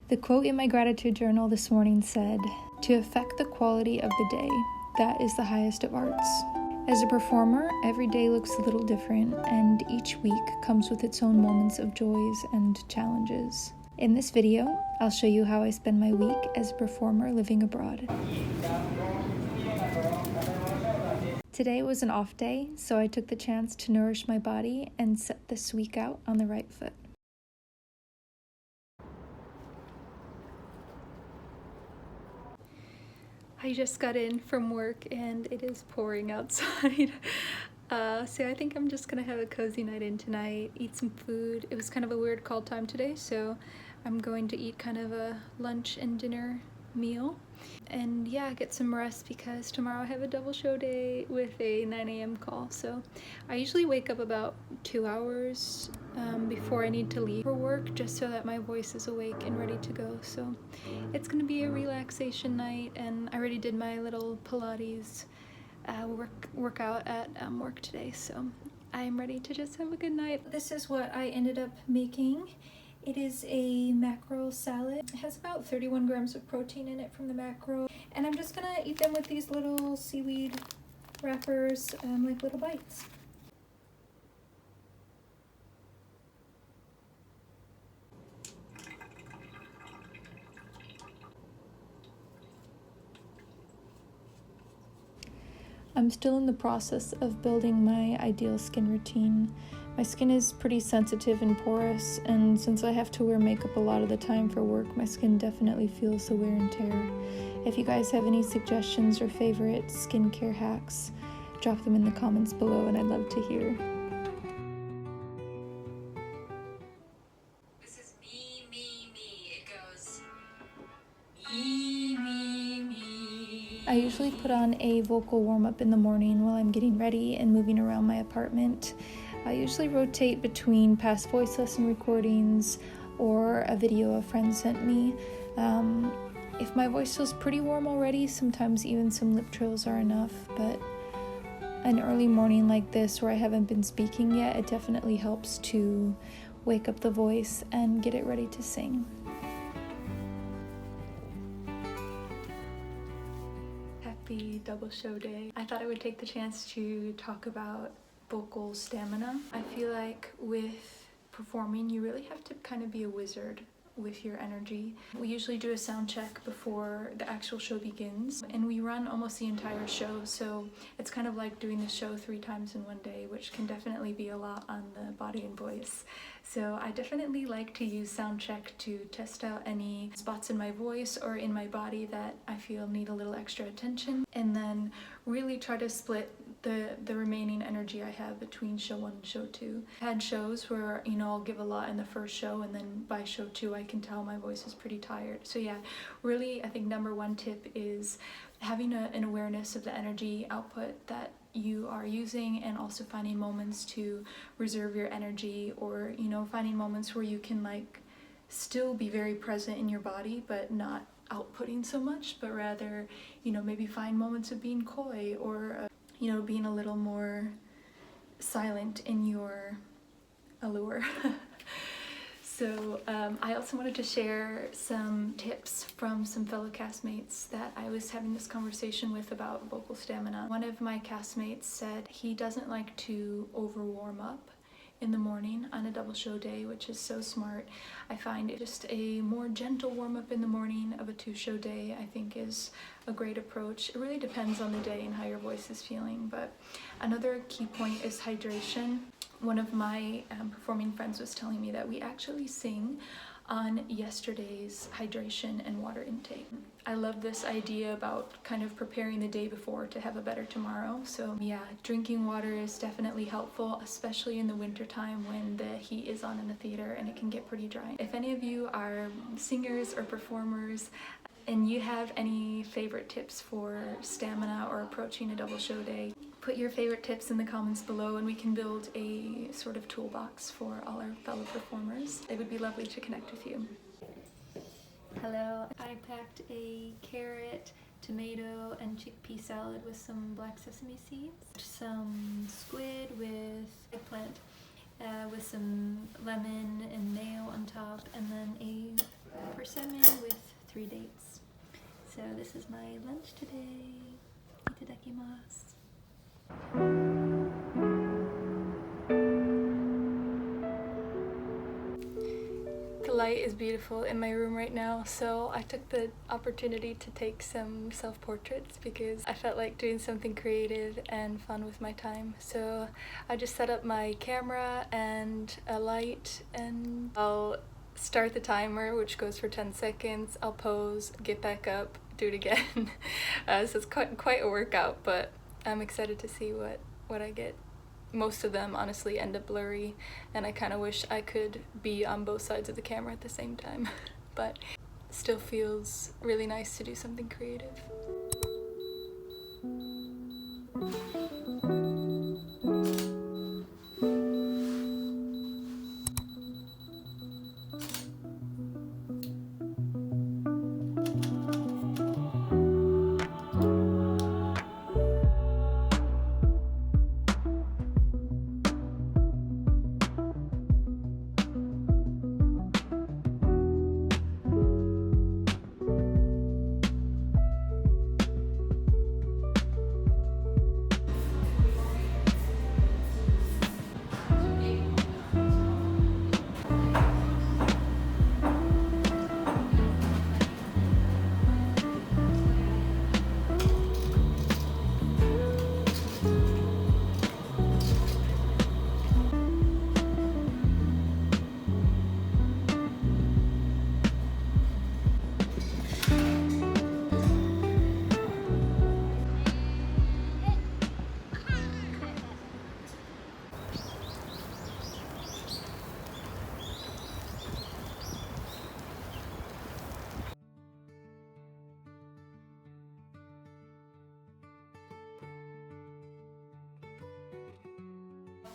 The quote in my gratitude journal this morning said, "To affect the quality of the day, that is the highest of arts." As a performer, every day looks a little different, and each week comes with its own moments of joys and challenges. In this video, I'll show you how I spend my week as a performer living abroad. Today was an off day, so I took the chance to nourish my body and set this week out on the right foot. I just got in from work and it is pouring outside. So I think I'm just gonna have a cozy night in tonight, eat some food. It was kind of a weird call time today, so I'm going to eat kind of a lunch and dinner meal. And yeah, get some rest because tomorrow I have a double show day with a 9 a.m. call. So I usually wake up about 2 hours before I need to leave for work, just so that my voice is awake and ready to go. So it's gonna be a relaxation night, and I already did my little Pilates workout at work today, so I'm ready to just have a good night. This is what I ended up making. It is a mackerel salad. It has about 31 grams of protein in it from the mackerel, and I'm just gonna eat them with these little seaweed wrappers, like little bites. I'm still in the process of building my ideal skin routine. My skin is pretty sensitive and porous, and since I have to wear makeup a lot of the time for work, my skin definitely feels the wear and tear. If you guys have any suggestions or favorite skincare hacks, drop them in the comments below and I'd love to hear. This is me. It goes me. I usually put on a vocal warm-up in the morning while I'm getting ready and moving around my apartment. I usually rotate between past voice lesson recordings or a video a friend sent me. If my voice feels pretty warm already, sometimes even some lip trills are enough, but an early morning like this where I haven't been speaking yet, it definitely helps to wake up the voice and get it ready to sing. Happy double show day. I thought I would take the chance to talk about vocal stamina. I feel like with performing, you really have to kind of be a wizard with your energy. We usually do a sound check before the actual show begins, and we run almost the entire show, so it's kind of like doing the show 3 times in one day, which can definitely be a lot on the body and voice. So I definitely like to use sound check to test out any spots in my voice or in my body that I feel need a little extra attention, and then really try to split the remaining energy I have between show 1 and show 2. I've had shows where, I'll give a lot in the first show, and then by show 2 I can tell my voice is pretty tired. So yeah, really I think number 1 tip is having an awareness of the energy output that you are using, and also finding moments to reserve your energy, or finding moments where you can still be very present in your body but not outputting so much, but rather maybe find moments of being coy, or being a little more silent in your allure. So I also wanted to share some tips from some fellow castmates that I was having this conversation with about vocal stamina. One of my castmates said he doesn't like to over warm up in the morning on a double show day, which is so smart. I find it just a more gentle warm up in the morning of a 2-show day, I think, is a great approach. It really depends on the day and how your voice is feeling, but another key point is hydration. One of my performing friends was telling me that we actually sing on yesterday's hydration and water intake. I love this idea about kind of preparing the day before to have a better tomorrow. So yeah, drinking water is definitely helpful, especially in the winter time when the heat is on in the theater and it can get pretty dry. If any of you are singers or performers and you have any favorite tips for stamina or approaching a double show day, put your favorite tips in the comments below and we can build a sort of toolbox for all our fellow performers. It would be lovely to connect with you. Hello, I packed a carrot, tomato, and chickpea salad with some black sesame seeds, some squid with eggplant, with some lemon and mayo on top, and then a for salmon with 3 dates. So this is my lunch today. Itadakimasu. The light is beautiful in my room right now, so I took the opportunity to take some self-portraits because I felt like doing something creative and fun with my time. So I just set up my camera and a light, and I'll start the timer, which goes for 10 seconds. I'll pose, get back up, do it again. So it's quite a workout, but I'm excited to see what I get. Most of them honestly end up blurry, and I kind of wish I could be on both sides of the camera at the same time, but still feels really nice to do something creative.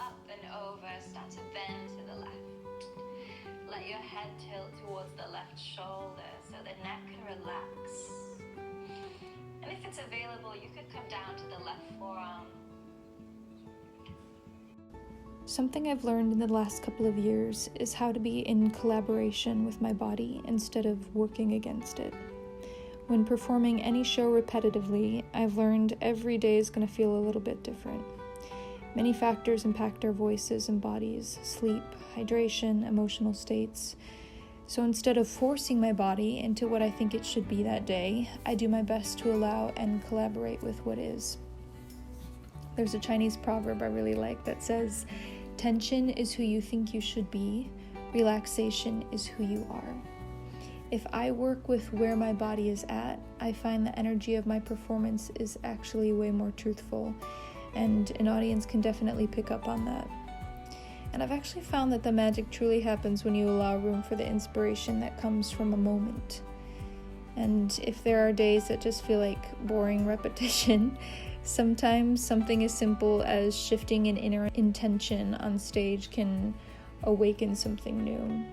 Up and over, start to bend to the left. Let your head tilt towards the left shoulder so the neck can relax. And if it's available, you could come down to the left forearm. Something I've learned in the last couple of years is how to be in collaboration with my body instead of working against it. When performing any show repetitively, I've learned every day is going to feel a little bit different. Many factors impact our voices and bodies: sleep, hydration, emotional states. So instead of forcing my body into what I think it should be that day, I do my best to allow and collaborate with what is. There's a Chinese proverb I really like that says, "Tension is who you think you should be, relaxation is who you are." If I work with where my body is at, I find the energy of my performance is actually way more truthful, and an audience can definitely pick up on that. And I've actually found that the magic truly happens when you allow room for the inspiration that comes from a moment. And if there are days that just feel like boring repetition, sometimes something as simple as shifting an inner intention on stage can awaken something new.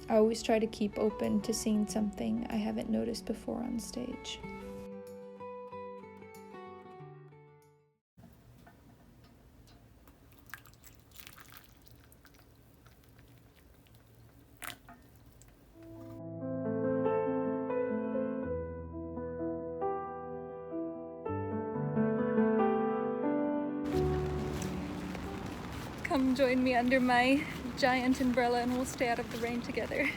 I always try to keep open to seeing something I haven't noticed before on stage. Come join me under my giant umbrella and we'll stay out of the rain together.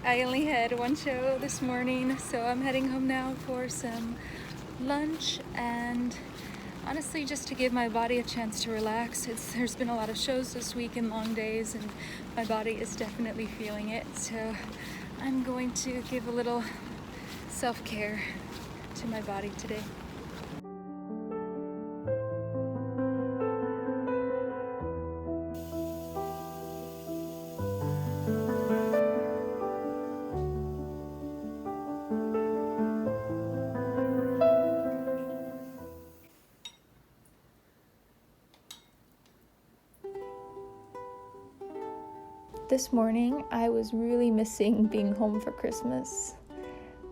I only had one show this morning, so I'm heading home now for some lunch and honestly just to give my body a chance to relax. There's been a lot of shows this week and long days, and my body is definitely feeling it, so I'm going to give a little self-care to my body today. This morning, I was really missing being home for Christmas.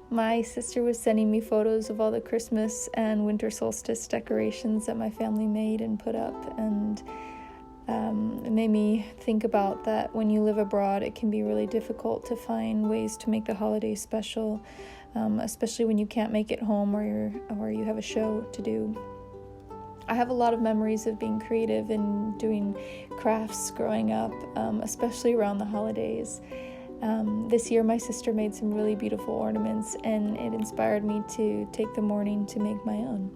My sister was sending me photos of all the Christmas and winter solstice decorations that my family made and put up, and It made me think about that when you live abroad, it can be really difficult to find ways to make the holidays special, especially when you can't make it home or you have a show to do. I have a lot of memories of being creative and doing crafts growing up, especially around the holidays. This year my sister made some really beautiful ornaments, and it inspired me to take the morning to make my own.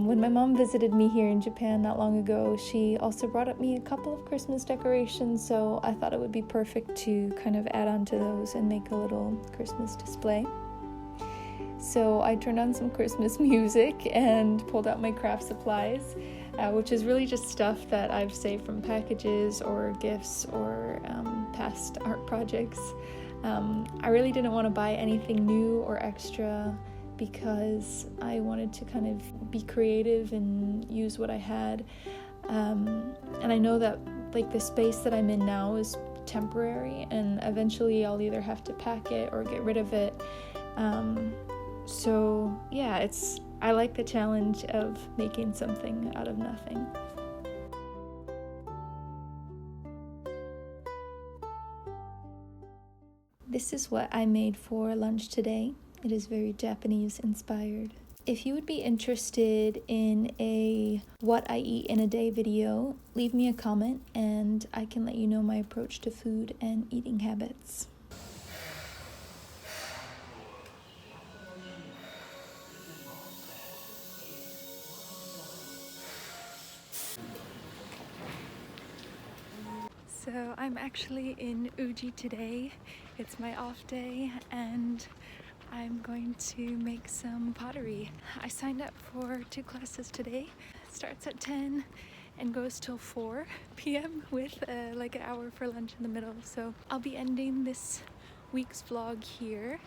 When my mom visited me here in Japan not long ago, she also brought up me a couple of Christmas decorations, so I thought it would be perfect to kind of add on to those and make a little Christmas display. So I turned on some Christmas music and pulled out my craft supplies, which is really just stuff that I've saved from packages or gifts or past art projects. I really didn't want to buy anything new or extra because I wanted to kind of be creative and use what I had. And I know that like the space that I'm in now is temporary, and eventually I'll either have to pack it or get rid of it. So yeah, I like the challenge of making something out of nothing. This is what I made for lunch today. It is very Japanese inspired. If you would be interested in a what I eat in a day video, leave me a comment and I can let you know my approach to food and eating habits. So I'm actually in Uji today. It's my off day and I'm going to make some pottery. I signed up for 2 classes today. It starts at 10 and goes till 4 p.m. with like an hour for lunch in the middle. So I'll be ending this week's vlog here,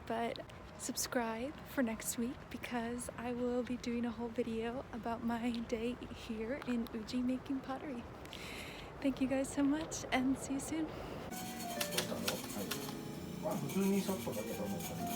but subscribe for next week because I will be doing a whole video about my day here in Uji making pottery. Thank you guys so much and see you soon.